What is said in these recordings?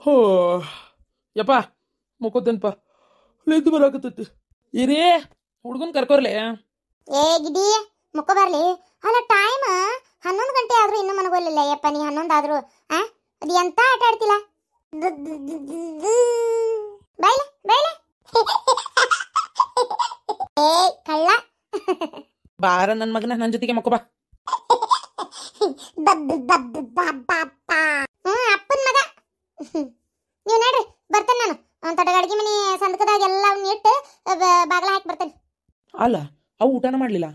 ಹೋ ಯಪ್ಪ ಮುಕ್ಕೋತೇನಪ್ಪ ನಿಂತು ಬರಾಕತ್ತೈತಿ ಇರೇ ಹುಡುಗನ್ ಕರ್ಕೋರ್ಲೆ. ಏ ಗಿಡಿ ಮುಕ್ಕ ಬರ್ಲಿ. ಅಲ್ಲ ಟೈಮ್ 11 ಗಂಟೆ ಆದ್ರೂ ಇನ್ನೂ ಮನಗೋಲಿಲ್ಲ ಯಪ್ಪ. ನೀ 11 ಆದ್ರೂ ಅದು ಎಂತ ಆಟ ಆಡ್ತಿಲ್ಲ. ಬೈಲೆ ಬೈಲೆ ಏ ಕಳ್ಳ ಬಾರ ನನ್ನ ಮಗನ ನನ್ನ ಜೊತೆಗೆ ಮಕ್ಕೋ ಬಾ. ಅಪ್ಪನ ಮಗ ನೀವು ನೋಡ್ರಿ ಬರ್ತೇನೆ ನಾನು. ತಡಗ ಅಡ್ಗೆ ಮನೆ ಸಂದಕದಾಗ ಎಲ್ಲ ಇಟ್ಟು ಬಾಗ್ಲ ಹಾಕಿ ಬರ್ತೇನೆ. ಅಲ್ಲ ಅವು ಊಟನ ಮಾಡ್ಲಿಲ್ಲ?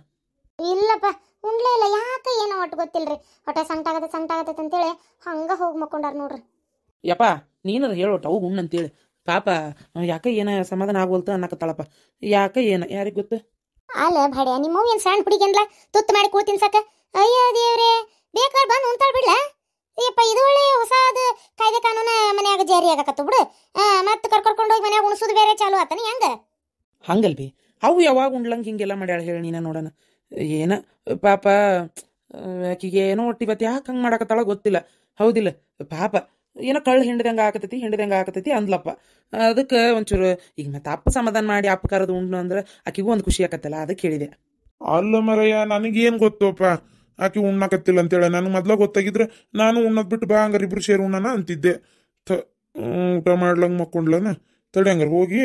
ಇಲ್ಲಪ್ಪ ಉಣ್ಲೇ ಇಲ್ಲ. ಯಾಕೆ ಏನೋ ಒಟ್ಟು ಗೊತ್ತಿಲ್ರಿ. ಹೊಟ್ಟೆ ಸಂಕಟ ಆಗತ್ತೆ ಅಂತೇಳಿ ಹಂಗ ಹೋಗಿ ಮಕ್ಕೊಂಡಾರ ನೋಡ್ರಿ. ಯಪ್ಪ ನೀನಾರ ಹೇಳೋಟ ಅವು ಉಣ್ಣು ಅಂತೇಳಿ. ಪಾಪ ಯಾಕೆ ಏನ ಸಮಾಧಾನ ಆಗೋಲ್ತ ಅನ್ನಕತ್ತಾಳಪ್ಪ. ಯಾಕೆ ಏನ ಯಾರಿಗೆ ಗೊತ್ತು? ಅಲ್ಲ ಭಾಡ್ಯ ನಿಮ್ಮವ್ ಏನು ಸಣ್ಣ ಹುಡುಗಿ ಅಂದ್ಲ ತುತ್ತು ಮಾಡಿ ಕೂಳು ತಿನ್ಸಕ. ಅಯ್ಯ ದೇವ್ರೆ ಬೇಕಾದ್ರೆ ಬಂದು ಉಣ್ತಾಳ ಬಿಡ್ಲ. ಯಪ್ಪ ಇದು ಒಳ್ಳೆ ಹೊಸದು ಕಾಯ್ದೆ ಕಾನೂನು ಮನ್ಯಾಗ ಜಾರಿ ಆಗಕತ್ತು ಬಿಡು. ಮತ್ತೆ ಕರ್ಕೊಂಡು ಹೋಗಿ ಮನ್ಯಾಗ ಉಣಿಸೋದು ಬೇರೆ ಚಾಲು ಆತನ ಹೆಂಗ? ಹಂಗಲ್ವಿ ಅವು ಯಾವಾಗ ಉಣ್ಲಂಗೆ ಹಿಂಗೆಲ್ಲ ಮಾಡ್ಯಾಳ ಹೇಳಿ ನೀನ ನೋಡೋಣ. ಏನ ಪಾಪ ಆಕಿಗೆ ಏನೋ ಒಟ್ಟಿವತ್ತು ಯಾಕೆ ಹಂಗೆ ಮಾಡಕತ್ತಾಳ ಗೊತ್ತಿಲ್ಲ. ಹೌದಿಲ್ಲ ಪಾಪ ಏನೋ ಕಳ್ಳು ಹಿಂಡ್ದಂಗೆ ಆಕತೈತಿ ಅಂದ್ಲಪ್ಪ. ಅದಕ್ಕೆ ಒಂಚೂರು ಈಗ ಮತ್ತೆ ಅಪ್ಪ ಸಮಾಧಾನ ಮಾಡಿ ಅಪ್ಪ ಕರೆದು ಉಂಡು ಅಂದ್ರೆ ಆಕಿಗೂ ಒಂದು ಖುಷಿ ಆಕತ್ತಲ್ಲ, ಅದಕ್ಕೆ ಹೇಳಿದೆ. ಅಲ್ಲ ಮರಯ್ಯ ನನಗೇನು ಗೊತ್ತೋಪ್ಪ ಆಕೆ ಉಣ್ಣಾಕತ್ತಿಲ್ಲ ಅಂತೇಳಿ. ನನಗೆ ಮೊದ್ಲ ಗೊತ್ತಾಗಿದ್ರೆ ನಾನು ಉಣ್ಣದ್ ಬಿಟ್ಟು ಬಾ ಹಂಗಾರ ಇಬ್ರು ಸೇರಿ ಉಣ್ಣನ ಅಂತಿದ್ದೆ. ಊಟ ಮಾಡ್ಲಂಗೆ ಮಕ್ಕೊಂಡ್ಲನ ತಡಿ ಹಂಗಾರ ಹೋಗಿ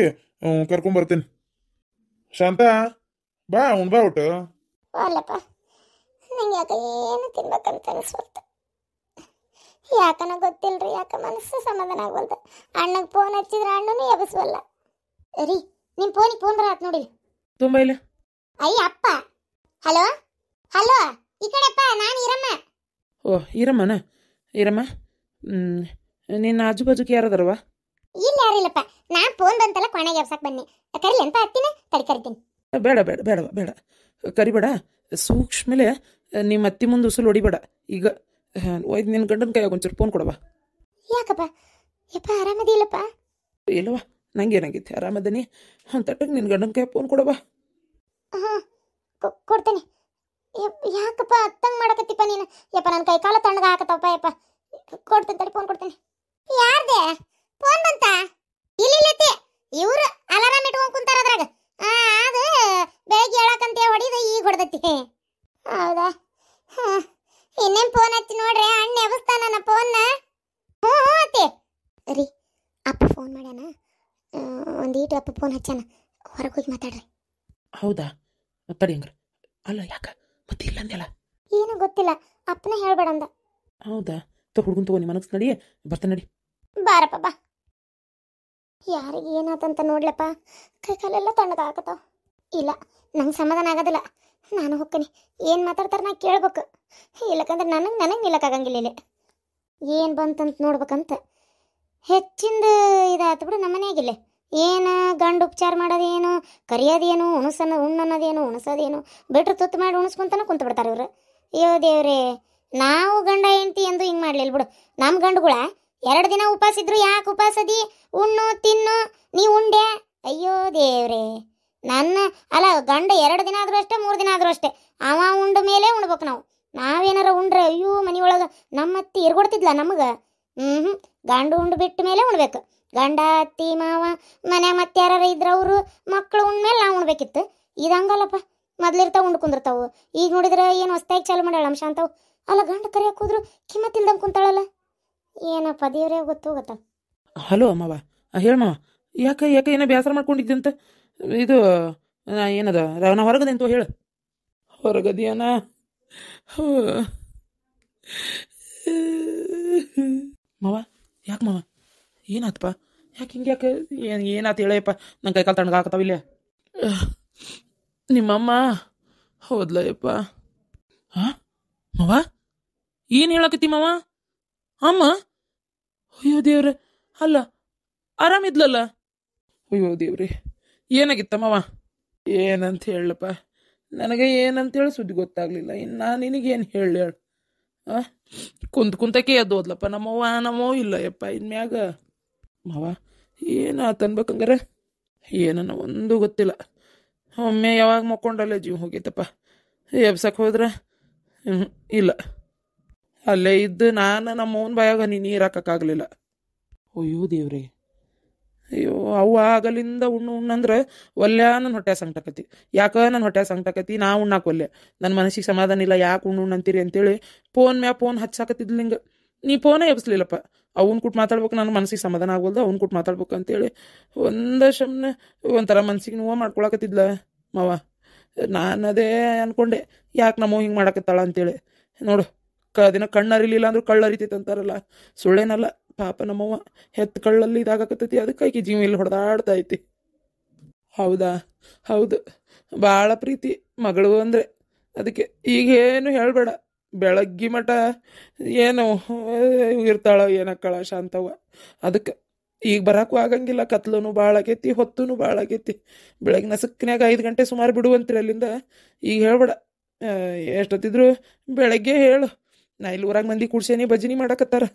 ಕರ್ಕೊಂಬರ್ತೇನೆ. ಶಾಂತ ಬಾ ಉಣ್ ಬಾ ಊಟ. ಅಲ್ಲಪ್ಪ ನಂಗೆ ಯಾಕೆ ಏನು ತಿನ್ಬೇಕಂತ ಅನಿಸ್ವಲ್ತ. ಯಾಕನ ಗೊತ್ತಿಲ್ರಿ. ಯಾಕೆ ಮನಸ್ಸು ಸಮಾಧಾನ ಆಗವಲ್ದ. ಅಣ್ಣಗೆ ಫೋನ್ ಹಚ್ಚಿದ್ರೆ ಅಣ್ಣನೂ ಎಬಸ್ವಲ್ಲ. ರೀ ನಿಮ್ಮ ಫೋನಿಗೆ ಫೋನ್ ಬರತ್ ನೋಡಿ. ತುಂಬ ಇಲ್ಲ. ಅಯ್ಯ ಅಪ್ಪ ಹಲೋ ಹಲೋ ಈ ಕಡೆಪ್ಪ ನಾನು ಈರಮ್ಮ. ಓ ಈರಮ್ಮನ ಈರಮ್ಮ ನಿನ್ನ ಆಜು ಬಾಜುಕ್ಕೆ ಯಾರದಾರವ? ಇಲ್ಲ ಯಾರಿಲ್ಲಪ್ಪ. ನಾನು ಫೋನ್ ಬಂತಲ್ಲ ಕೊನೆಗೆ ಎಬ್ಸಕ್ಕೆ ಬನ್ನಿ. ಕರಿ ಅಂತ ಹತ್ತಿನ ತಡಿ ಕರಿತೀನಿ. ಬೇಡ ಬೇಡ ಬೇಡವ ಬೇಡ ಕರಿಬೇಡ. ಸೂಕ್ಷ್ಮಲೆ ನಿಮ್ಮ ಅತ್ತಿ ಮುಂದೆ ಉಸುಲು ಹೊಡಿಬೇಡ. ಈಗ ಒಯ್ದು ನಿನ್ನ ಗಂಡನ ಕೈಯಾಗ ಒಂಚೂರು ಫೋನ್ ಕೊಡವ. ಯಾಕಪ್ಪ ಯಪ್ಪ ಆರಾಮದಿಲ್ಲಪ್ಪ? ಇಲ್ಲವ ನಂಗೆ ಏನಾಗೈತಿ ಆರಾಮದನಿ. ತಟ್ಟಕ್ಕೆ ನಿನ್ನ ಗಂಡನ ಕೈಯಾಗ ಫೋನ್ ಕೊಡವ. ಹಾಂ ಕೊಡ್ತೇನೆ. ಯಾಕಪ್ಪ ಅತ್ತಂಗೆ ಮಾಡಕತ್ತಿಪ್ಪ ನೀನು? ಯಪ್ಪ ನನ್ನ ಕೈ ಕಾಲ ತಣ್ಣಗ ಹಾಕತ್ತಪ್ಪ. ಯಪ್ಪ ಕೊಡ್ತೇನೆ ತಡಿ ಫೋನ್ ಕೊಡ್ತೇನೆ. ಯಾರ್ದೆ ಫೋನ್ ಬಂತ? ಇಲ್ಲಿಲ್ಲತ್ತೆ ಇವ್ರು ಅಲಾರಾಮ್ ಇಟ್ಕೊಂಡು ಕುಂತಾರ ಅದ್ರಾಗ. ಅದು ಬೆಳಗ್ಗೆ ಹೇಳಕಂತ ಹೊಡಿದ ಈಗ ಹೊಡೆದತ್ತಿ. ಹೌದಾ? ಹಾಂ ಇನ್ನೇನು ಫೋನ್ ಹಚ್ಚಿ ನೋಡ್ರಿ ಅಣ್ಣ ಎಬಸ್ತಾನ ನನ್ನ ಫೋನ್ನ. ಹ್ಞೂ ಅತ್ತೆ ರೀ ಅಪ್ಪ ಫೋನ್ ಮಾಡ್ಯಾನ. ಒಂದೀಟು ಅಪ್ಪ ಫೋನ್ ಹಚ್ಚಾನ. ಹೊರಗೆ ಹೋಗಿ ಮಾತಾಡ್ರಿ. ಹೌದಾ ತಡಿ ಹಂಗ್ರ. ಅಲ್ಲ ಯಾಕ ಮತ್ತೆ ಇಲ್ಲ ಅಂದೆಲ್ಲ? ಏನೂ ಗೊತ್ತಿಲ್ಲ ಅಪ್ಪನ ಹೇಳ್ಬೇಡ ಅಂದ. ಹೌದಾ ಹುಡುಗನ್ ತಗೋ ನಿಮ್ಮ ಮನಸ್ಸು ನಡಿ ಬರ್ತಾನೆ ನಡಿ. ಬಾರಪ್ಪ ಬಾ. ಯಾರಿಗೆ ಏನಾತಂತ ನೋಡ್ಲಪ್ಪ. ಕೈ ಕಾಲೆಲ್ಲ ತಣ್ಣಗ ಆಗತ್ತಾವ. ಇಲ್ಲ ನಂಗೆ ಸಮಾಧಾನ ಆಗೋದಿಲ್ಲ. ನಾನು ಹೋಗ್ತೀನಿ. ಏನು ಮಾತಾಡ್ತಾರೆ ನಾ ಕೇಳ್ಬೇಕು. ಇಲ್ಲಕಂದ್ರೆ ನನಗೆ ನಿಲ್ಲಕ್ಕಾಗಂಗಿಲ್ಲ ಇಲ್ಲಿ. ಏನು ಬಂತಂತ ನೋಡ್ಬೇಕಂತ ಹೆಚ್ಚಿಂದ ಇದಾತು ಬಿಡು. ನಮ್ಮ ಮನೆಯಾಗಿಲ್ಲ ಏನು ಗಂಡು ಉಪಚಾರ ಮಾಡೋದೇನು, ಕರಿಯೋದೇನು, ಉಣ್ಣೋದೇನು, ಉಣಸೋದೇನು ಬಿಟ್ರೆ ತುತ್ತು ಮಾಡಿ ಉಣಿಸ್ಕೊಂತಾನೆ ಕುಂತು ಬಿಡ್ತಾರೆ ಇವರು. ಅಯ್ಯೋ ದೇವ್ರೇ ನಾವು ಗಂಡ ಹೆಂಡ್ತಿ ಎಂದು ಹಿಂಗೆ ಮಾಡಲಿಲ್ಲ ಬಿಡು. ನಮ್ಮ ಗಂಡುಗಳ 2 ದಿನ ಉಪವಾಸಿದ್ರು. ಯಾಕೆ ಉಪವಾಸದಿ? ಉಣ್ಣು ತಿನ್ನು ನೀ ಉಂಡೆ. ಅಯ್ಯೋ ದೇವ್ರೇ ನನ್ನ ಅಲ್ಲ ಗಂಡ 2 ದಿನ ಆದರೂ ಅಷ್ಟೇ 3 ದಿನ ಆದರೂ ಅಷ್ಟೇ. ಅವ ಉಂಡ ಮೇಲೆ ಉಣ್ಬೇಕು ನಾವು. ನಾವೇನಾರ ಉಂಡ್ರೆ ಅಯ್ಯೋ ಮನೆಯೊಳಗೆ ನಮ್ಮತ್ತಿ ಇರ್ಗೊಡ್ತಿದ್ಲ ನಮಗೆ. ಗಂಡು ಉಂಡು ಬಿಟ್ಟ ಮೇಲೆ ಉಣ್ಬೇಕು. ಗಂಡ ಅತ್ತಿ ಮಾವ ಮನ್ಯಾಗ ಮತ್ತೆ ಯಾರು ಇದ್ರೆ ಅವರು ಮಕ್ಕಳು ಉಣ್ಮೇಲೆ ನಾವು ಉಣ್ಬೇಕಿತ್ತು. ಇದು ಹಂಗಲ್ಲಪ್ಪ. ಮೊದ್ಲಿರ್ತಾವ ಉಂಡು ಕುಂದಿರ್ತಾವು. ಈಗ ನೋಡಿದ್ರೆ ಏನು ಹೊಸ್ತಾಗಿ ಚಾಲು ಮಾಡ್ಯಾಳ ಅಂಶ ಅಂತಾವು. ಅಲ್ಲ ಗಂಡ ಕರಿಯಕ್ಕೆ ಹೋದ್ರು ಕಿಮ್ಮತ್ತಿಲ್ದಂಗೆ ಕುಂತಾಳಲ್ಲ. ಏನಪ್ಪ ದೇವ್ರೇ ಗೊತ್ತ. ಹಲೋ ಅಮ್ಮವ ಹೇಳಮ್ಮ. ಯಾಕೆ ಏನೋ ಬೇಸರ ಮಾಡ್ಕೊಂಡಿದ್ದಂತ? ಇದು ಏನದ ನಾ ಹೊರಗದೆ ಅಂತೋ ಹೇಳು. ಹೊರಗದಿಯಾನ ಮಾವ? ಯಾಕೆ ಮಾವ ಏನಾತಪ್ಪ? ಯಾಕೆ ಹಿಂಗೆ ಯಾಕೆ ಏನಾತು ಹೇಳಯ್ಯಪ್ಪ. ನನ್ನ ಕೈ ಕಾಲು ತಣ್ಣಗೆ ಹಾಕತ್ತಾವ ಇಲ್ಲೇ. ನಿಮ್ಮಮ್ಮ ಹೋದ್ಲಯ್ಯಪ್ಪ. ಹಾಂ ಮಾವ ಏನು ಹೇಳಕತ್ತಿ ಮಾವ? ಅಮ್ಮ ಅಯ್ಯೋ ದೇವ್ರೆ ಅಲ್ಲ ಆರಾಮಿದ್ಲಲ್ಲ? ಅಯ್ಯೋ ದೇವ್ರಿ ಏನಾಗಿತ್ತ ಮಾವ? ಏನಂತ ಹೇಳಪ್ಪ ನನಗೆ ಏನಂತೇಳಿ ಸುದ್ದಿ ಗೊತ್ತಾಗ್ಲಿಲ್ಲ. ಇನ್ನು ನಾನು ನಿನಗೇನು ಹೇಳಿ ಹೇಳು? ಕುಂತಕ್ಕೆ ಎದ್ದು ಹೋದ್ಲಪ್ಪ ನಮ್ಮವ್ವ ಇಲ್ಲ ಯಪ್ಪ ಇನ್ಮ್ಯಾಗ. ಮಾವ ಏನಾತ ಅನ್ಬೇಕಂಗಾರೆ ಏನನ್ನ ಒಂದು ಗೊತ್ತಿಲ್ಲ. ಒಮ್ಮೆ ಯಾವಾಗ ಮಕ್ಕೊಂಡಲ್ಲೇ ಜೀವ ಹೋಗೈತಪ್ಪ. ಎಬ್ಸಕ್ಕೆ ಹೋದ್ರೆ ಇಲ್ಲ ಅಲ್ಲೇ ಇದ್ದು ನಾನು ನಮ್ಮವನ ಬಾಯಾಗ ನೀರು ಹಾಕೋಕ್ಕಾಗಲಿಲ್ಲ. ಅಯ್ಯೋ ದೇವ್ರಿ, ಅಯ್ಯೋ ಅವ್ವ ಆಗಲಿಂದ ಉಣ್ಣಂದ್ರೆ ಒಲ್ಯ ನನ್ನ ಹೊಟ್ಟೆ ಸಂಕಟಕತಿ. ಯಾಕೆ ನನ್ನ ಹೊಟ್ಟೆ ಸಂಕಟಕತಿ? ನಾ ಉಣ್ಣಾಕ ಒಲ್ಲೆ, ನನ್ನ ಮನಸ್ಸಿಗೆ ಸಮಾಧಾನ ಇಲ್ಲ. ಯಾಕೆ ಉಣ್ಣಂತೀರಿ ಅಂತೇಳಿ ಫೋನ್ ಮ್ಯಾ ಫೋನ್ ಹಚ್ಚಾಕತ್ತಿದ್ಲು ನಿಂಗೆ. ನೀ ಫೋನೇ ಎಬ್ಸ್ಲಿಲ್ಲಪ್ಪ. ಅವ್ನ ಕೂಟ್ ಮಾತಾಡ್ಬೇಕು, ನನ್ನ ಮನಸ್ಸಿಗೆ ಸಮಾಧಾನ ಆಗೋಲ್ದು, ಅವ್ನ ಕೂಟ್ ಮಾತಾಡ್ಬೇಕು ಅಂತೇಳಿ ಶಮ್ನೆ ಒಂಥರ ಮನ್ಸಿಗೆ ನೋವು ಮಾಡ್ಕೊಳಕತ್ತಿದ್ಲ ಮಾವ. ನಾನು ಅದೇ ಅನ್ಕೊಂಡೆ, ಯಾಕೆ ನಮ್ಮವ್ ಹಿಂಗೆ ಮಾಡಕತ್ತಾಳ ಅಂತೇಳಿ. ನೋಡು, ದಿನ ಕಣ್ಣರಿಲಿಲ್ಲ ಅಂದ್ರೂ ಕಳ್ಳರಿತೈತೆ ಅಂತಾರಲ್ಲ, ಸುಳ್ಳೇನಲ್ಲ. ಪಾಪ ನಮ್ಮವ್ವ ಹೆತ್ತು ಕಳ್ಳಲ್ಲಿ ಇದಾಗಕತ್ತೈತಿ, ಅದಕ್ಕಾಗಿ ಜೀವ ಇಲ್ಲಿ ಹೊಡೆದಾಡ್ತಾ ಐತಿ. ಹೌದಾ? ಹೌದು, ಭಾಳ ಪ್ರೀತಿ ಮಗಳು ಅಂದರೆ. ಅದಕ್ಕೆ ಈಗೇನು ಹೇಳಬೇಡ, ಬೆಳಗ್ಗೆ ಮಠ ಏನು ಇರ್ತಾಳ ಏನಕ್ಕಳ ಶಾಂತವ್ವ. ಅದಕ್ಕೆ ಈಗ ಬರೋಕ್ಕೂ ಆಗಂಗಿಲ್ಲ, ಕತ್ಲೂ ಭಾಳ ಆಗೈತಿ, ಹೊತ್ತೂ ಭಾಳ ಆಗೈತಿ. ಬೆಳಗ್ಗೆ ನಸಕ್ನ್ಯಾಗ 5 ಗಂಟೆ ಸುಮಾರು ಬಿಡುವಂತ್ರಿ ಅಲ್ಲಿಂದ. ಈಗ ಹೇಳ್ಬೇಡ, ಎಷ್ಟೊತ್ತಿದ್ರು ಬೆಳಗ್ಗೆ ಹೇಳು. ನಾ ಇಲ್ಲಿ ಊರಾಗ ಮಂದಿ ಕೂಡ್ಸೇನಿ, ಭಜನಿ ಮಾಡಕತ್ತಾರ.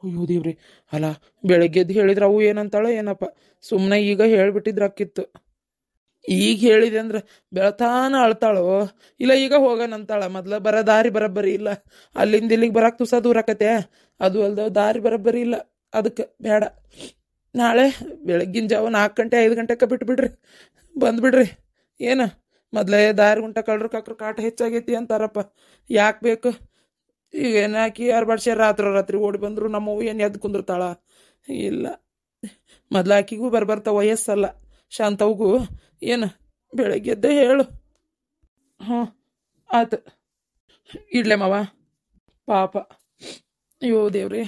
ಅಯ್ಯೋ ದೇವ್ರಿ, ಅಲ್ಲ ಬೆಳಗ್ಗೆ ಎದ್ದು ಹೇಳಿದ್ರೆ ಅವು ಏನಂತಾಳ ಏನಪ್ಪ. ಸುಮ್ಮನೆ ಈಗ ಹೇಳಿಬಿಟ್ಟಿದ್ರೆ ಅಕ್ಕಿತ್ತು. ಈಗ ಹೇಳಿದೆ ಅಂದ್ರೆ ಬೆಳತಾನ ಅಳ್ತಾಳೋ, ಇಲ್ಲ ಈಗ ಹೋಗೋಣಂತಾಳ. ಮೊದ್ಲು ದಾರಿ ಬರಬ್ಬರಿ ಇಲ್ಲ, ಅಲ್ಲಿಂದ ಇಲ್ಲಿಗೆ ಬರಕ್ಕೆ ತುಸ ದೂರ ಆಕತೆ. ಅದು ಅಲ್ದ ದಾರಿ ಬರಬ್ಬರಿ ಇಲ್ಲ, ಅದಕ್ಕೆ ಬೇಡ. ನಾಳೆ ಬೆಳಗ್ಗಿನ ಜಾವ 4 ಗಂಟೆ 5 ಗಂಟೆಗೆ ಬಿಟ್ಬಿಡ್ರಿ, ಬಂದ್ಬಿಡ್ರಿ. ಏನು ಮೊದಲೇ ದಾರಿ ಗುಂಟ ಕಳ್ರು ಕಾಕ್ರು ಕಾಟ ಹೆಚ್ಚಾಗೈತಿ ಅಂತಾರಪ್ಪ. ಯಾಕೆ ಬೇಕು? ಈಗ ಏನು ಹಾಕಿ ಯಾರು ಬಡ್ಸ್ಯಾರ ರಾತ್ರಿ ಓಡಿ ಬಂದರು ನಮ್ಮವು ಏನು ಎದ್ದು ಕುಂದಿರ್ತಾಳ? ಇಲ್ಲ, ಮೊದ್ಲು ಆಕಿಗೂ ಬರ್ಬರ್ತ ವಯಸ್ಸಲ್ಲ ಶಾಂತವ್ಗೂ. ಏನು ಬೆಳಗ್ಗೆ ಎದ್ದೆ ಹೇಳು. ಹ್ಞೂ ಆಯ್ತು, ಇಡ್ಲೆ ಮಾವ. ಪಾಪ, ಅಯ್ಯೋ ದೇವ್ರಿ.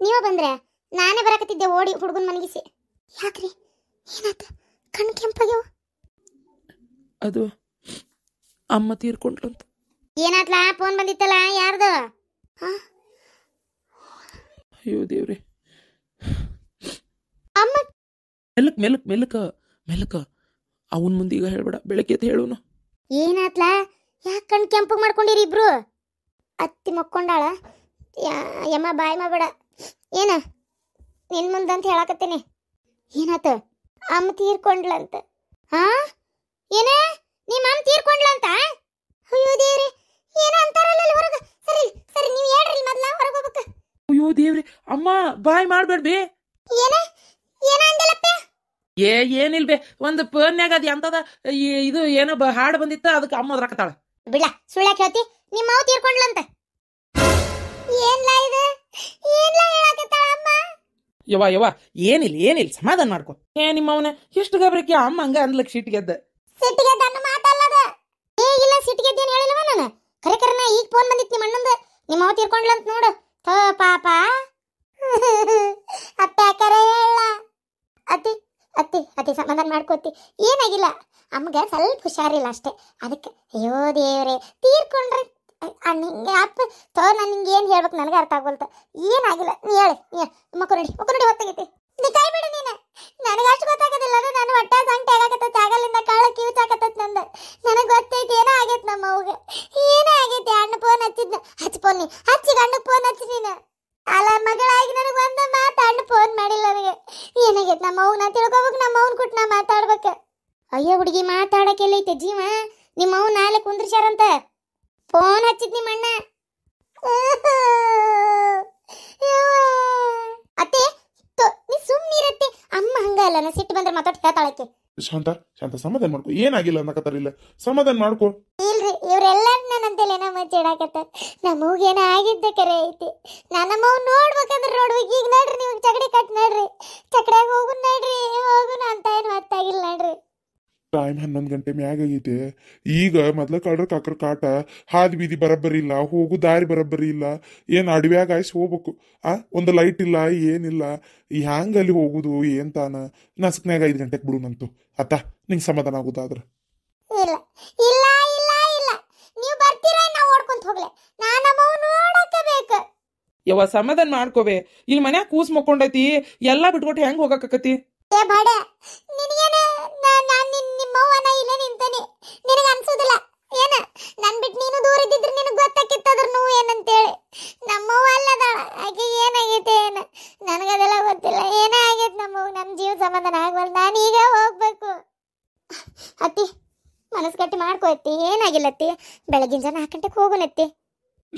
ನೀವು ಬಂದ್ರೆ ನಾನೇ ಬರಕತ್ತಿದ್ದೆ ಓಡಿ ಹುಡುಗನ ಮನಗಿಸಿ. ಯಾಕ್ರಿ, ಏನಾತ? ಕಣ್ ಕೆಂಪಾಗ್ಯಾವ. ಅದು ಅಮ್ಮ ತೀರ್ಕೊಂಡ್ಲಂತ. ಏನಾತ್ಲಾ? ಫೋನ್ ಬಂದಿತ್ತಲ್ಲ, ಯಾರ್ದು? ಅಯ್ಯೋ ದೇವ್ರಿ. ಅಮ್ಮ ಮೆಲ್ಲಕ್ ಮೆಲ್ಲಕ್ ಮೆಲ್ಲಕ ಮೆಲ್ಲಕ ಅವನ ಮುಂದೀಗ ಹೇಳ್ಬೇಡ, ಬೆಳಗ್ಗೆ ಎದ್ದು ಹೇಳುನು. ಏನಾತ್ಲಾ? ಯಾಕೆ ಕಣ್ ಕೆಂಪಗೆ ಮಾಡ್ಕೊಂಡಿರಿ ಇಬ್ರು? ಅತ್ತಿ ಮಕ್ಕೊಂಡಾಳ? ಯಮ್ಮ ಬಾಯ್ ಮಾಡಬೇಡ. ಏನ ನಿನ್ ಮುಂದಂತ ಹೇಳಾಕತ್ತೇನೆ. ಏನಾತ? ಅಮ್ಮ ತೀರ್ಕೊಂಡ್ಲಂತ. ಹಾ? ಏನ ನಿಮ್ಮ ಅಮ್ಮ ತೀರ್ಕೊಂಡ್ಲಂತ? ಅಯ್ಯೋ ದೇವ್ರಿ, ಏನ ಅಂತಾರಲ್ಲ ಹೊರಗೆ. ಸರಿ ಸರಿ, ನೀವು ಹೇಳ್ರಿ ಮೊದ್ಲ, ಹೊರಗೆ ಹೋಗ್ಬೇಕು. ಅಯ್ಯೋ ದೇವ್ರಿ, ಅಮ್ಮ ಬಾಯ್ ಮಾಡ್ಬೇಡ್ಬಿ. ಏನ ಏನ ಅಂದಲಪ್ಪ? ಏನಿಲ್ಬೇ, ಒಂದು ಫೋನ್ಯಾಗ ಅದು ಎಂತದ ಇದು ಏನೋ ಹಾಡು ಬಂದಿತ್ತ, ಅದಕ್ಕೆ ಅಮ್ಮ ಅದ್ರಾಕತ್ತಾಳ. ಬಿಡ, ಸುಳ್ಳ್ಯಾಕೆ ಹೇಳ್ತಿ? ನಿಮ್ಮ ಮಾವು ತೀರ್ಕೊಂಡ್ಲಂತ? ಏನ್ಲಾ ಇದು? ಏನ್ಲಾ ಹೇಳಾಕತ್ತಾಳ ಅಮ್ಮ? ಯವ್ವ ಏನಿಲ್ಲ, ಸಮಾಧಾನ ಮಾಡ್ಕೊ. ನಿಮ್ಮವನ ಎಷ್ಟು ಗಬ್ರಕ್ಕೆ ಅಮ್ಮ ಹಂಗ ಅಂದ್ಲಕ್ ಸಿಟ್ಟಿಗೆದ್ದ. ಸಿಟ್ಟಿಗೆದ್ದ ಅನ್ನೋ ಮಾತಲ್ಲದ. ಇಲ್ಲ, ಸಿಟ್ಟಿಗೆದ್ದೇನು ಹೇಳಿಲ್ಲವ ನಾನು. ಕರೆ ಈಗ ಫೋನ್ ಬಂದಿತ್ತು ನಿಮ್ಮ ಅಣ್ಣಂದ, ನಿಮ್ಮ ಮಾವು ತೀರ್ಕೊಂಡ್ಲಂತ ನೋಡು. ಥೋ ಪಾಪ. ಅತ್ತೆ ಕರೆ ಹೇಳ. ಅತ್ತಿ ಅತ್ತಿ ಅತ್ತಿ ಸಮಾಧಾನ ಮಾಡ್ಕೋತಿ, ಏನಾಗಿಲ್ಲ. ಅಮ್ಮಗೆ ಸ್ವಲ್ಪ ಹುಷಾರಿಲ್ಲ ಅಷ್ಟೇ, ಅದಕ್ಕೆ. ಅಯ್ಯೋ ದೇವ್ರೆ, ತೀರ್ಕೊಂಡ್ರೆ ನಿಂಗೆ ಅಪ್ಪ ತೋ. ನಾನು ನಿಂಗೆ ಏನು ಹೇಳ್ಬೇಕು ನನಗೆ ಅರ್ಥ ಆಗೋಲ್ತ. ಏನಾಗಿಲ್ಲ, ನೀ ಹೇಳಿ. ಮಕ್ಕಳು ಹೊತ್ತಾಗೈತಿ. ನೀ ಕೈ ಬಿಡು ನೀನು. ನನಗೆ ಅಷ್ಟು ಗೊತ್ತಾಗೋದಿಲ್ಲ, ನಾನು ಹೊಟ್ಟೆ ಸಂಕಟ ಆಗತ್ತೈತಿ, ಆಗಲಿಂದ ಕಾಳ ಕಿವುಚಾಕತ್ತೈತಿ ನಂದು. ನನಗೆ ಗೊತ್ತೈತಿ ಏನೋ ಆಗೈತಿ ನಮ್ಮ ಅವ್ಗೆ. ಏನೋ ಆಗೈತಿ. ಅಣ್ಣ ಫೋನ್ ಹಚ್ಚಿದ್ನ, ಹಚ್ಚಿ ಫೋನ್ ನೀ ಹಚ್ಚಿ ಗಂಡಗೆ ಫೋನ್ ಹಚ್ಚಿ ನೀನು. ಅಲ್ಲ ಮಗಳಾಗಿ ನನಗೆ ಒಂದು ಮಾತು ಅಣ್ಣ ಫೋನ್ ಮಾಡಿಲ್ಲ ನನಗೆ. ಏನಾಗೈತಿ ನಮ್ಮ ಅವ್ಗೆ ನಾ ತಿಳ್ಕೊಬೇಕು, ನಮ್ಮ ಅವ್ನ ಕೊಟ್ಟು ನಾ ಮಾತಾಡ್ಬೇಕು. ಅಯ್ಯೋ ಹುಡುಗಿ, ಮಾತಾಡಕ್ಕೆಲ್ಲೈತೆ ಜೀವ. ನಿಮ್ಮ ಅವ್ನು ನಾಳೆ ಕುಂದ್ರಿಸ್ಯಾರಂತ. ಫೋನ್ ಹಚ್ಚಿದ್ ನಿಮ್ಮ ಅಣ್ಣ. ಅತ್ತೆ ನೀ ಸುಮ್ಮನಿರತ್ತೆ. ಅಮ್ಮ ಹಂಗಲ್ಲ, ನಾ ಸಿಟ್ಟು ಬಂದ್ರೆ ಮಾತಾಡ್ ಹೇಳ್ತಾಳಕ್ಕೆ. ಶಾಂತ ಸಮಾಧಾನ ಮಾಡ್ಕೊ, ಏನಾಗಿಲ್ಲ ಅನ್ನಕತ್ತಾರಿಲ್ಲ, ಸಮಾಧಾನ ಮಾಡ್ಕೊ. ಇಲ್ರಿ, ಇವ್ರೆಲ್ಲ ನನ್ನಂತೆಲ್ಲ ನಮ್ಮ ಚಿಡಾಕತ್ತ. ನಮಗೇನ ಆಗಿದ್ದ ಕರೆ ಐತಿ. ನಾನು ನಮ್ಮವ್ ನೋಡ್ಬೇಕಂದ್ರೆ ನೋಡ್ಬೇಕು. ಈಗ ನೋಡ್ರಿ, ನೀವು ಚಕಡಿ ಕಟ್ ನೋಡ್ರಿ, ಚಕಡ್ಯಾಗ ಹೋಗುನ್ ನೋಡ್ರಿ, ಹೋಗುನ ಅಂತ ಏನು ಹೊತ್ತಾಗಿಲ್ಲ ನೋಡ್ರಿ. ಟೈಮ್ 11 ಗಂಟೆ ಮ್ಯಾಗ ಆಗೈತೆ. ಈಗ ಮೊದ್ಲ ಕಳ್ರ ಕಾಕ್ರ ಕಾಟ, ಹಾದಿ ಬೀದಿ ಬರಬ್ಬರಿ ಇಲ್ಲ, ಹೋಗು ದಾರಿ ಬರಬ್ಬರಿ ಇಲ್ಲ. ಏನ್ ಅಡವ್ಯಾಗ ಆಯ್ಸಿ ಹೋಗ್ಬೇಕು, ಒಂದು ಲೈಟ್ ಇಲ್ಲ, ಏನಿಲ್ಲ. ಹ್ಯಾಂಗ ಅಲ್ಲಿ ಹೋಗುದು ಏನ್ ತಾನ? ನಸಕ್ನ್ಯಾಗ 5 ಗಂಟೆಗೆ ಬಿಡುನಂತು. ಅತ್ತ ನಿಂಗೆ ಸಮಾಧಾನ ಆಗುದಾದ್ರ? ಇಲ್ಲ ಇಲ್ಲ ಇಲ್ಲ ಇಲ್ಲ, ನೀವು ಬರ್ತೀರಾ, ನಾವು ಓಡ್ಕೊಂತ ಹೋಗ್ಲೆ. ನಾನು ನಮ್ಮವ್ ನೋಡಕ ಬೇಕು. ಯವ್ವ ಸಮಾಧಾನ ಮಾಡ್ಕೋಬೇ, ಇಲ್ಲಿ ಮನ್ಯಾಗ ಕೂಸ್ ಮಕ್ಕೊಂಡೈತಿ, ಎಲ್ಲಾ ಬಿಟ್ಕೊಟ್ಟು ಹೆಂಗ್ ಹೋಗಕತ್ತಿ? ಏ ಬಾಡ, ನಿನಗೇನ ನಿಮ್ಮವ್ವನ ಇಲ್ಲೇ ನಿಂತಾನೆ, ನಿನಗೆ ಅನ್ಸೋದಿಲ್ಲ ಏನ? ನನ್ ಬಿಟ್ಟು ನೀನು ದೂರ ಇದ್ದಿದ್ರೆ ನಿನಗೆ ಗೊತ್ತಾಕಿತ್ತದ್ರ ನೋವು ಏನಂತೇಳಿ. ನಮ್ಮವ್ವ ಅಲ್ಲದಾಳ, ಆಕೆ ಏನಾಗೈತೆ ಏನ ನನಗದೆಲ್ಲ ಗೊತ್ತಿಲ್ಲ. ಏನೇ ಆಗೈತೆ ನಮ್ಮವ್ವ, ನಮ್ಮ ಜೀವ ಸಮಾಧಾನ ಆಗವಲ್ಲ. ನಾನು ಈಗ ಹೋಗ್ಬೇಕು. ಅತ್ತಿ ಮನಸ್ಸು ಗಟ್ಟಿ ಮಾಡ್ಕೋ ಅತ್ತಿ, ಏನಾಗಿಲ್ಲ ಅತ್ತಿ. ಬೆಳಗಿನ 4 ಗಂಟೆಗೆ ಹೋಗೋಣತ್ತಿ.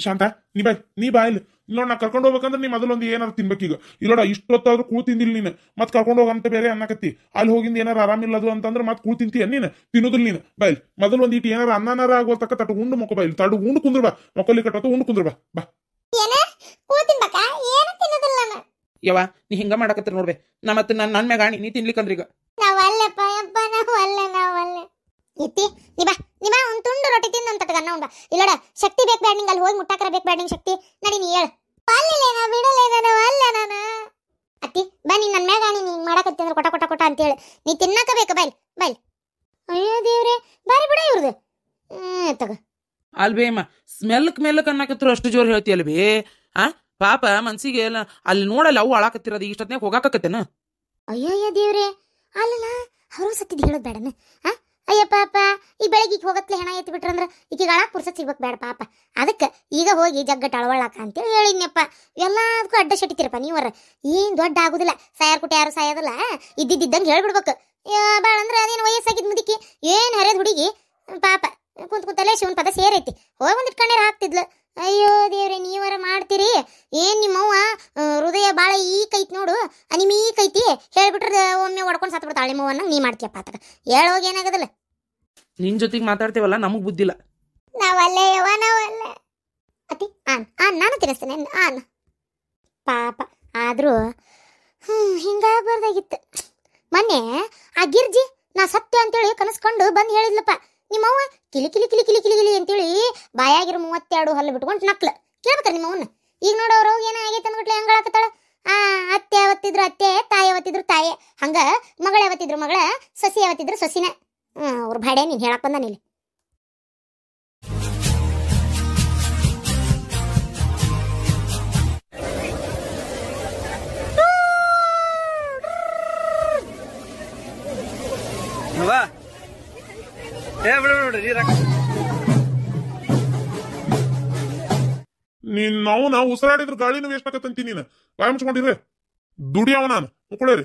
ಶಾಂತ ನೀ ಬಾ ಇಲ್ಲಿ ನೋಡ್ ನಾ ಕರ್ಕೊಂಡು ಹೋಗ್ಬೇಕಂದ್ರೆ ನೀ ಮೊದಲೊಂದು ಏನಾರು ತಿನ್ಬೇಕೀಗ ಇಲ್ಲೋಡ ಇಷ್ಟೊತ್ತಾದ್ರೂ ಕೂಳ್ ತಿಂದಿಲ್ಲ ನೀನು ಮತ್ ಕರ್ಕೊಂಡು ಹೋಗಂತ ಬೇರೆ ಅನ್ನಕತ್ತಿ ಅಲ್ಲಿ ಹೋಗಿಂದ ಏನಾರು ಆರಾಮಿಲ್ಲದು ಅಂತಂದ್ರೆ ಮತ್ ಕೂಳ್ ತಿಂತೀಯ ನೀನು ತಿನ್ನೋದಿಲ್ಲ ನೀನು ಬಾಯ್ ಮೊದಲು ಒಂದ್ ಇಟ್ಟು ಏನಾರ ಅನ್ನನಾರ ಆಗೋತಕ್ಕ ತಟ್ಟು ಉಂಡು ಮಕ್ಕ ಬಾಯ್ ತಡು ಉಂಡು ಕುಂದ್ರ ಬಾ ಮಕ್ಕಳಿ ಕಟ್ಟತ್ತು ಉಂಡು ಕುಂದ್ರ ಬಾ ಯವ್ವ ನೀ ಹಿಂಗ ಮಾಡಕತ್ತೀರ ನೋಡ್ಬೆ ನಾ ಮತ್ತೆ ನನ್ನ ಮ್ಯಾಗ ಆಣಿ ನೀ ತಿನ್ಲಿಕ್ಕಂದ್ರ ಈಗ ಇತ್ತಿ ನಿಬಾ ಒಂದ್ ತುಂಡು ರೊಟ್ಟಿ ತಿಂದು ಅಂತ ಗನ್ನ ಉಂಡ ಇಲ್ಲಡ ಶಕ್ತಿ ಬೇಕು ಬ್ಯಾಡ್ ನಿಂಗೆ ಅಲ್ಲಿ ಹೋಗಿ ಮುಟ್ಟಾಕರ ಬೇಕು ಬ್ಯಾಡ್ ನಿಂಗೆ ಶಕ್ತಿ ನಡಿ ನೀ ಹೇಳು ಅಲ್ಲಿಲ್ಲ ಬಿಡಲೇ ನಾನು ಅಲ್ಲ ನಾನು ಅತ್ತಿ ಬಾ ನೀನ್ ನನ್ನ ಮ್ಯಾಗ ಆಣಿ ನೀನ್ ಮಾಡಕತ್ತಿ ಅಂದ್ರೆ ಕೊಟ ಅಂತೇಳಿ ನೀ ತಿನ್ನಕ ಬೇಕು ಬಾಯ್ ಅಯ್ಯೋ ದೇವ್ರೆ ಬಾರಿ ಬಿಡ ಇವ್ರದು ತಗ ಅಲ್ಬೇಮ್ಮ ಮೆಲ್ಲಕ್ ಅನ್ನಕತ್ರು ಅಷ್ಟು ಜೋರ್ ಹೇಳ್ತಿ ಅಲ್ಬೇ ಆ ಪಾಪ ಮನ್ಸಿಗೆ ಅಲ್ಲಿ ನೋಡಲ್ಲ ಅವು ಅಳಾಕತ್ತಿರೋದು ಇಷ್ಟೊತ್ನಾಗ ಹೋಗಾಕತ್ತೇನ ಅಯ್ಯಯ್ಯ ದೇವ್ರೆ ಅಲ್ಲಲ್ಲ ಅವರು ಸತ್ತಿದ್ ಹೇಳೋದ್ ಬೇಡನ ಅಯ್ಯ ಪಾಪ ಈ ಬೆಳಗ್ಗೆ ಹೋಗತ್ಲೆ ಹೆಣ ಎತ್ತಿ ಬಿಟ್ರಂದ್ರ ಈಗೀಗ ಅಳಾಕ್ ಪುರ್ಸತ್ ಸಿಗ್ಬೇಕು ಬೇಡ ಪಾಪ ಅದಕ್ಕೆ ಈಗ ಹೋಗಿ ಜಗ್ಗಟ್ ಅಳವಳ್ಳಾಕ ಅಂತೇಳಿ ಹೇಳಿದ್ನಪ್ಪ ಎಲ್ಲದಕ್ಕೂ ಅಡ್ಡ ಶಟ್ಟಿತಿರಪ್ಪ ನೀವರ ಏನ್ ದೊಡ್ಡ ಆಗುದಿಲ್ಲ ಸಾಯಾರ್ ಕುಟ್ಟ ಯಾರು ಸಾಯೋದಿಲ್ಲ ಇದ್ದಿದ್ದಂಗೆ ಹೇಳ್ಬಿಡ್ಬೇಕು ಬಾಳ ಅಂದ್ರೆ ಅದೇನು ವಯಸ್ಸಾಗಿದ್ ಮುದುಕಿ ಏನ್ ಹರಿಯದ್ ಹುಡುಗಿ ಪಾಪ ಕುಂತಲೇ ಶಿವನ್ ಪದ ಸೇರೈತಿ ಹೋಗಿ ಒಂದಿಟ್ ಕಣ್ಣೀರ್ ಹಾಕ್ತಿದ್ಲು ಅಯ್ಯೋ ದೇವ್ರೆ ನೀವರ ಮಾಡ್ತೀರಿ ಏನ್ ನಿಮ್ಮವ್ವ ಹೃದಯ ಬಾಳ ಈಕೈತಿ ನೋಡು ಅನಿಮೀಕೈತಿ ಹೇಳ್ಬಿಟ್ರೆ ಒಮ್ಮೆ ಹೊಡ್ಕೊಂಡು ಸತ್ ಬಿಡ್ತಾಳೆ ನಿಮ್ಮವ್ವನ್ನ ನೀ ಮಾಡ್ತೀಯಪ್ಪ ಆತಗ ಹೇಳೋಗಿ ಏನಾಗದಲ್ಲ ನಿನ್ ಜೊತೆಗೆ ಮಾತಾಡ್ತೇವಲ್ಲ ನಮಗ್ ಬುದ್ಧಿಲ್ಲ ನಾವಲ್ಲೇ ನಾವಲ್ಲೇ ಅತಿ ನಾನು ತಿನ್ನಿಸ್ತೇನೆ ಪಾಪ ಆದ್ರೂ ಹಿಂಗಾಗ್ಬಾರ್ದಾಗಿತ್ತು ಮೊನ್ನೆ ಆ ಗಿರ್ಜಿ ನಾ ಸತ್ಯ ಅಂತೇಳಿ ಕನಸ್ಕೊಂಡು ಬಂದು ಹೇಳಿದ್ಲಪ್ಪ ನಿಮ್ಮವ್ವ ಕಿಲಿ ಕಿಲಿ ಕಿಲಿ ಕಿಲಿ ಕಿಲಿ ಕಿಲಿ ಅಂತೇಳಿ ಬಾಯಾಗಿರೋ 32 ಹಲ್ಲು ಬಿಟ್ಕೊಂಡು ನಕ್ಲ ಕೇಳ್ಬೇಕಾರ ನಿಮ್ಮವನ್ನ ಈಗ ನೋಡೋರು ಏನಾಗೈತೆ ಅಂದ್ಬಿಟ್ಲೆ ಹಂಗಾಳಕತ್ತಾಳ ಅತ್ತೆ ಯಾವತ್ತಿದ್ರು ಅತ್ತೆ ತಾಯಿ ಯಾವತ್ತಿದ್ರು ತಾಯಿ ಹಂಗ ಮಗಳ ಯಾವತ್ತಿದ್ರು ಮಗಳ ಸಸಿ ಯಾವತ್ತಿದ್ರು ಸಸಿನ ಅವ್ರ ಭಾಡೆ ನೀನ್ ಹೇಳಕ್ ಬಂದ ನೀಲಿ ನಾವು ಉಸಿರಾಡಿದ್ರ ಗಾಳಿನೂ ವೇಸ್ಟ್ ಆಕತ್ತಂತಿ ನೀನು ಬಾಯ್ ಮುಚ್ಕೊಂಡಿರ್ರಿ ದುಡಿಯವ ನಾನು ಮುಕ್ಕಳೇರಿ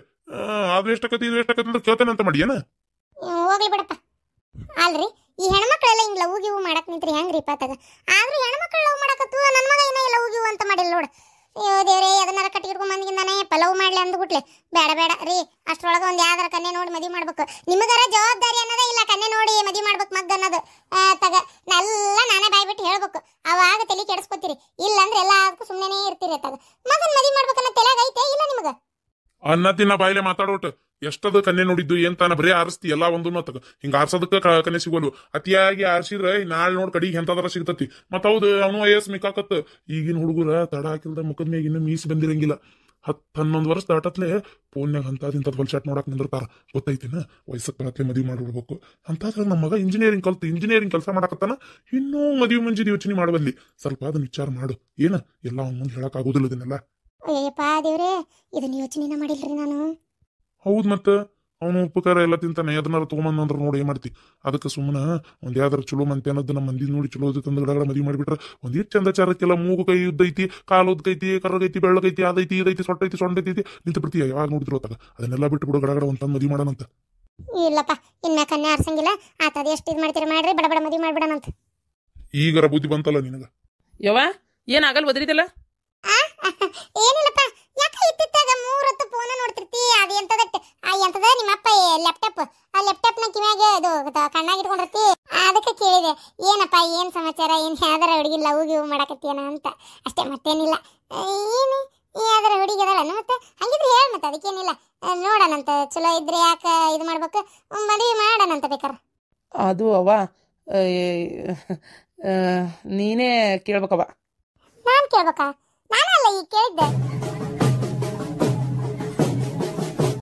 ಅದು ವೇಸ್ಟ್ ಆಕತಿ ಇದು ವೇಸ್ಟ್ ಆಕತಿ ಅಂದ್ರೆ ಕೇಳ್ತೇನೆ ಅಂತ ಮಾಡಿ ಏನ ಹೋಗ್ಲಿ ಬಿಡಪ್ಪ ಅಲ್ರಿ ಈ ಹೆಣ್ಮಕ್ಳೆಲ್ಲ ಹಿಂಗ್ ಲವ್ ಗಿವ್ ಮಾಡಕ್ ನಿಂತ್ರಿ ಹೆಂಗ್ರಿ ಪಾತಾಗ ಆದ್ರೂ ಹೆಣ್ಮಕ್ಳು ಲವ್ ಮಾಡಕತ್ತು ನನ್ನ ಮಗ ಏನ ಲವ್ ಗಿವ್ ಅಂತ ಮಾಡಿಲ್ಲ ನೋಡು ಅಯ್ಯೋ ದೇವ್ರೆ ಅದನ್ನಾರ ಕಟ್ಟಿಗಿಡ್ಕೊಂಡ್ ಬಂದಿಗಿಂದಾನೆ ಲವ್ ಮಾಡ್ಲಿ ಅಂದ್ಬಿಟ್ಲೆ ಬೇಡ ರೀ ಅಷ್ಟ್ರೊಳಗ ಒಂದ್ ಯಾವ್ದಾರ ಕನ್ನೆ ನೋಡಿ ಮದ್ವಿ ಮಾಡ್ಬೇಕು ನಿಮಗಾರ ಜವಾಬ್ದಾರಿ ಅನ್ನೋದೇ ಇಲ್ಲ ಕನ್ನೆ ನೋಡಿ ಮದ್ವಿ ಮಾಡ್ಬೇಕು ಮಗ್ ಅನ್ನೋದು ತಗ ಎಲ್ಲ ನಾನೇ ಬಾಯ್ಬಿಟ್ಟು ಹೇಳ್ಬೇಕು ಅವಾಗ ತಲೆ ಕೆಡಿಸ್ಕೊತೀರಿ ಇಲ್ಲ ಅಂದ್ರೆ ಎಲ್ಲದಕ್ಕೂ ಸುಮ್ಮನೆ ಇರ್ತೀರಿ ತಗ ಮಗನ್ ಮದ್ವಿ ಮಾಡ್ಬೇಕನ್ನೋ ತಲೆಯಾಗ ಐತೆ ಇಲ್ಲ ನಿಮಗ ಅನ್ನ ತಿನ್ನ ಬಾಯಿಲೆ ಮಾತಾಡೋಟ್ ಎಷ್ಟದ ಕನ್ನೆ ನೋಡಿದ್ದು ಏನ್ ತಾನ ಬರೀ ಆರಿಸ್ತಿ ಎಲ್ಲಾ ಒಂದು ತಗ ಹಿಂಗ ಆರ್ಸೋದಕ್ಕ ಕನ್ನೆ ಸಿಗೋಲು ಅತಿಯಾಗಿ ಆರ್ಸಿದ್ರೆ ನಾಳೆ ನೋಡ್ ಕಡಿಗೆ ಎಂತದರ ಸಿಗ್ತತಿ ಮತ್ ಹೌದು ಅವನು ವಯಸ್ಸು ಮಿಕ್ಕಾಕತ್ ಈಗಿನ ಹುಡುಗರ ತಡ ಹಾಕಿಲ್ದ ಮುಖದ ಮ್ಯಾಗ ಇನ್ನು ಮೀಸ್ ಬಂದಿರಂಗಿಲ್ಲ 10-11 ವರ್ಷ ದಾಟತ್ಲೆ ಫೋನ್ಯಾಗ ಅಂತದ್ ಹೊಲ್ಶಾಟ್ ನೋಡಕ್ ನಿಂದಿರ್ತಾರ ಗೊತ್ತೈತಿನ ವಯಸ್ಸಕ್ ಬರತ್ಲೆ ಮದ್ವಿ ಮಾಡ್ಬಿಡ್ಬೇಕು ಅಂತಾದ್ರ ನಮ್ಮ ಮಗ ಇಂಜಿನಿಯರಿಂಗ್ ಕೆಲಸ ಮಾಡಕತ್ತಾನ ಇನ್ನೂ ಮದ್ವಿ ಮುಂಜಿದ ಯೋಚನೆ ಮಾಡಬಲ್ಲಿ ಸ್ವಲ್ಪ ಅದನ್ನ ವಿಚಾರ ಮಾಡು ಏನ ಎಲ್ಲ ಅವ್ನ ಮುಂದೆ ಹೇಳಕ್ ಆಗುದಿಲ್ಲ ಇದನ್ನೆಲ್ಲ ಅಯ್ಯಪ್ಪ ದೇವ್ರೆ ಇದನ್ನ ಯೋಚನೆ ಮಾಡಿಲ್ರಿ ನಾನು ಹೌದ್ ಮತ್ತ ಅವನು ಉಪಕಾರ ಎಲ್ಲ ತಿಂತಾನೆ ಅದನ್ನಾರ ತಗೊಂಬಂದ್ರ ನೋಡಿ ಏನ್ ಮಾಡ್ತಿ ಅದಕ್ಕೆ ಸುಮ್ಮನ ಒಂದ್ ಯಾವ್ದಾರ ಚಲೋ ಮಂತೆ ಅನ್ನೋದು ನಮ್ಮ ಮಂದಿ ನೋಡಿ ಚಲೋ ತಂದು ಗಡಗಡ ಮದ್ವಿ ಮಾಡಿಬಿಟ್ರ ಒಂದಿಷ್ಟು ಚಂದಚಾರಕ್ಕೆಲ್ಲ ಮೂಗು ಕೈ ಉದ್ದೈತಿ ಕಾಲು ಉದ್ದೈತಿ ಕರ್ರಗೈತಿ ಬೆಳ್ಳಗೈತಿ ಅದೈತಿ ಇದೈತಿ ಸೊಟ್ಟೈತಿ ಸೊಂಡೈತಿ ನಿಂತು ಬಿಡ್ತೀಯ ಯಾವಾಗ ನೋಡಿದ್ರು ಅತ್ತಾಗ ಅದನ್ನೆಲ್ಲ ಬಿಟ್ಟು ಬಿಡು ಗಡಗಡ ಒಂದ್ ಮದ್ವಿ ಮಾಡೋಣಂತ ಇಲ್ಲಪ್ಪ ಇನ್ನ ಕನ್ಯಾ ಆರ್ಸಂಗಿಲ್ಲ ಆತದ ಎಷ್ಟು ಇದು ಮಾಡ್ತೀರಿ ಮಾಡ್ರಿ ಬಡ ಮದ್ವಿ ಮಾಡ್ಬಿಡಣಂತ ಈಗರ ಬುದ್ಧಿ ಬಂತಲ್ಲ ನಿನಗ ಯವ್ವ ಏನಾಗಲ್ ಬದ್ರಿದಲ್ಲ ಏನಿಲ್ಲಪ್ಪ ಯಾಕ ಇತ್ತಿತ್ತಾಗ 3 ಹೊತ್ತು ಫೋನ್ ನೋಡ್ತಿರ್ತಿ ಅದು ಎಂತದಕ್ಕೆ ಎಂತದ ನಿಮ್ಮಪ್ಪ ಲ್ಯಾಪ್ಟಾಪ್ ಆ ಲ್ಯಾಪ್ಟಾಪ್ ನ ಕಿವ್ಯಾಗ ಇದು ಕಣ್ಣಾಗ ಇಟ್ಕೊಂಡಿರ್ತಿ ಅದಕ್ಕೆ ಕೇಳಿದೆ ಏನಪ್ಪ ಏನ್ ಸಮಾಚಾರ ಏನ್ ಯಾವ್ದಾರ ಹುಡುಗಿ ಲವ್ ಗಿವ್ ಮಾಡಕತ್ತೀಯನ ಅಂತ ಅಷ್ಟೇ ಮತ್ತೇನಿಲ್ಲ ಏನು ಯಾವ್ದಾರ ಹುಡುಗಿ ಅದಲ್ಲ ಮತ್ತೆ ಹಂಗಿದ್ರೆ ಹೇಳ ಮತ್ತೆ ಅದಕ್ಕೇನಿಲ್ಲ ನೋಡೋಣಂತ ಚಲೋ ಇದ್ರೆ ಯಾಕ ಇದು ಮಾಡ್ಬೇಕು ಮದುವೆ ಮಾಡೋಣಂತ ಬೇಕಾರ ಅದು ಅವ್ವ ನೀನೇ ಕೇಳ್ಬೇಕವ್ವ ನಾನ್ ಕೇಳ್ಬೇಕಾ ನಾನಲ್ಲ ಈಗ ಕೇಳಿದ್ದೆ